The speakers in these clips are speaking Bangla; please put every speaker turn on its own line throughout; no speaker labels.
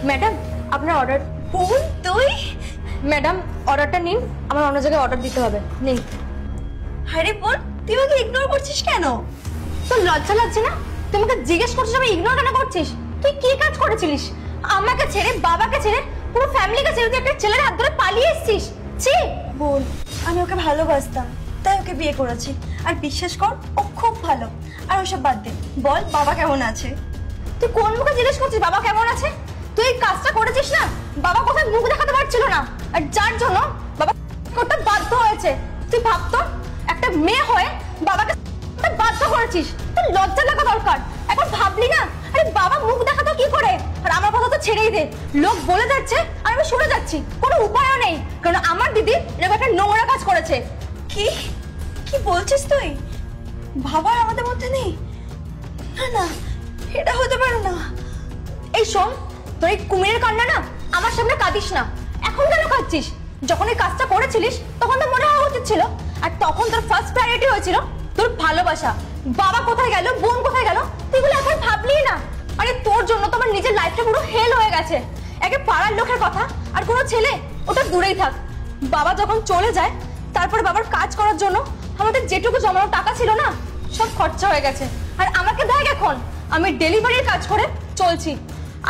ম্যাডাম আপনার অর্ডার।
বোন তুই?
ম্যাডাম অর্ডারটা নিন, আমার অন্য জায়গায় অর্ডার দিতে হবে। নিন।
আরে বোন তুই আমাকে ইগনোর করছিস কেন?
তোর লজ্জা লাগছে না? তুই আমাকে জিজ্ঞেস করছিস আমি ইগনোর কেন করছিস? তুই কি কাজ করেছিলিস? আমাকে ছেড়ে, বাবাকে ছেড়ে, পুরো ফ্যামিলিকে ছেড়ে তুই একটা ছেলের হাত ধরে পালিয়ে এসেছিস। ছি
বোন, আমি ওকে ভালোবাসতাম তাই ওকে বিয়ে করেছি। আর বিশ্বাস কর ও খুব ভালো। আর ওসব বাদ দে, বল বাবা কেমন আছে?
তুই কোন মুখে জিজ্ঞেস করছিস বাবা কেমন আছে? তুই এই কাজটা করেছিস না, বাবা কোথায় মুখ দেখাতে পারছিল না, আর যার জন্য বাবা করতে বাধ্য হয়েছে। তুই ভাবতো একটা মেয়ে হয়ে বাবাকে বাধ্য করেছিস, তোর লজ্জা লাগা দরকার। এখন ভাবলি না, আরে বাবা মুখ দেখাতো কি করে? আর আমার কথা তো ছেড়েই দে, লোক বলে যাচ্ছে আর আমি শুনে যাচ্ছি, কোনো উপায়ও নেই, কারণ আমার দিদি এরকম একটা নোংরা কাজ করেছে।
কি কি বলছিস তুই? বাবার আমাদের মধ্যে নেই? না না, এটা হতে পারে না।
এই শোন, তোর এই কুমিরের কান্না না আমার সামনে কাঁদিস না। এখন কেন কাঁদছিস? যখন এই কাজটা করেছিলিস তখন তো মনে হওয়া উচিত ছিল, আর তখন তোর ফার্স্ট প্রায়োরিটি হয়েছিল তোর ভালোবাসা। বাবা কোথায় গেল, বোন কোথায় গেল, তুই এগুলো এখন ভাবলি না? আরে তোর জন্য তোমার নিজের লাইফটা পুরো হেল হয়ে গেছে। একে পাড়ার লোকের কথা আর কোনো ছেলে ওটা দূরেই থাক। বাবা যখন চলে যায় তারপরে বাবার কাজ করার জন্য আমাদের যেটুকু জমানো টাকা ছিল না সব খরচা হয়ে গেছে। আর আমাকে দেখ এখন আমি ডেলিভারির কাজ করে চলছি।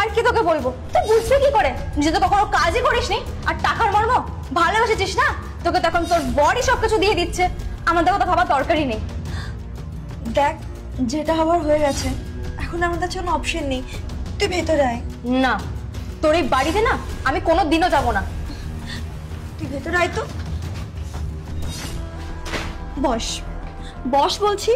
আর কি তোকে বলবো, তুই বুঝবি কি করে? নিজে তো কখনো কাজই করিসনি, আর টাকার মর্ম ভালোবেসেছিস না, তোকে তখন তোর বডি সবকিছু দিয়ে দিচ্ছে, আমাদের কথা ভাবার দরকারই নেই।
দেখ, যেটা হবার হয়ে গেছে, এখন আমাদের কোনো অপশন নেই। তুই ভেতরে আয়।
না, তোর এই বাড়িতে না আমি কোনো দিনও যাবো না।
তুই ভেতরে আয় তো। বস বস বলছি।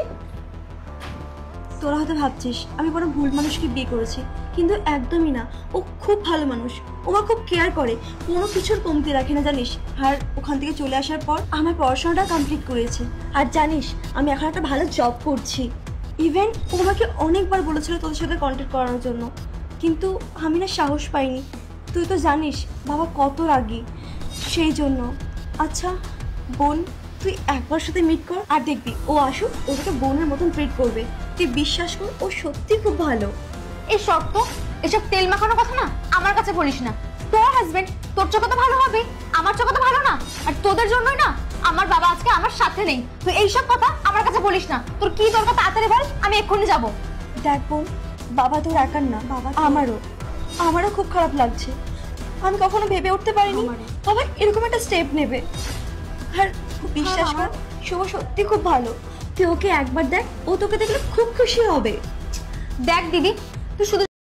তোরা হয়তো ভাবছিস আমি কোনো ভুল মানুষকে বিয়ে করেছি, কিন্তু একদমই না। ও খুব ভালো মানুষ, ও আমার খুব কেয়ার করে, কোনো কিছুর কমতি রাখে না জানিস। আর ওখান থেকে চলে আসার পর আমার পড়াশোনাটা কমপ্লিট করেছে। আর জানিস আমি এখন একটা ভালো জব করছি। ইভেন ও আমাকে অনেকবার বলেছিল তোদের সাথে কন্ট্যাক্ট করানোর জন্য, কিন্তু আমি না সাহস পাইনি। তুই তো জানিস বাবা কত রাগী, সেই জন্য। আচ্ছা বোন, তুই একবার সাথে মিট কর আর দেখবি ও আসুক, ওকে বোনের মতন ট্রিট করবে। তুই বিশ্বাস কর, ও সত্যি খুব ভালো।
এই শর্ত, এসব তেল মাখানো কথা না আমার কাছে বলিস না। তোর হাজবেন্ড তোর চোখে তো ভালো হবে, আমার চোখে তো ভালো না। আর তোদের জন্যই না আমার বাবা আজকে আমার সাথে নেই। তুই এইসব কথা আমার কাছে বলিস না। তোর কি দরকার তাড়াতাড়ি বল, আমি এক্ষুনি যাবো।
দেখ বোন, বাবা তোর একার না, বাবা আমারও খুব খারাপ লাগছে। আমি কখনো ভেবে উঠতে পারিনি বাবা এরকম একটা স্টেপ নেবে। আর বিশ্বাস কর, শুভ সত্যি খুব ভালো। তুই ওকে একবার দেখ, ও তোকে দেখলে খুব খুশি হবে।
দেখ দিদি, তুই শুধু